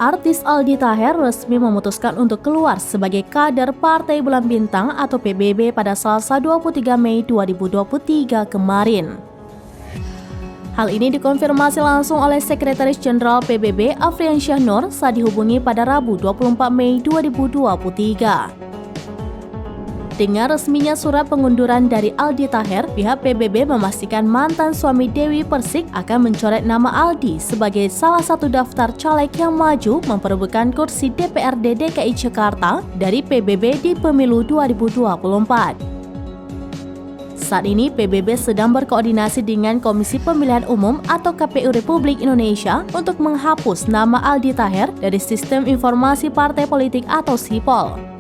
Artis Aldi Taher resmi memutuskan untuk keluar sebagai kader Partai Bulan Bintang atau PBB pada Selasa 23 Mei 2023 kemarin. Hal ini dikonfirmasi langsung oleh Sekretaris Jenderal PBB Afriansyah Nur saat dihubungi pada Rabu 24 Mei 2023. Dengan resminya surat pengunduran dari Aldi Taher, pihak PBB memastikan mantan suami Dewi Persik akan mencoret nama Aldi sebagai salah satu daftar caleg yang maju memperebutkan kursi DPRD DKI Jakarta dari PBB di pemilu 2024. Saat ini PBB sedang berkoordinasi dengan Komisi Pemilihan Umum atau KPU Republik Indonesia untuk menghapus nama Aldi Taher dari Sistem Informasi Partai Politik atau SIPOL.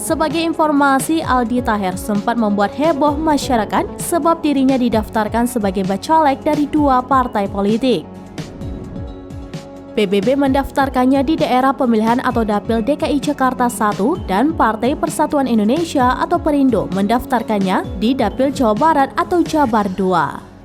Sebagai informasi, Aldi Taher sempat membuat heboh masyarakat sebab dirinya didaftarkan sebagai bacalek dari 2 partai politik. PBB mendaftarkannya di daerah pemilihan atau Dapil DKI Jakarta 1 dan Partai Persatuan Indonesia atau Perindo mendaftarkannya di Dapil Jawa Barat atau Jabar 2.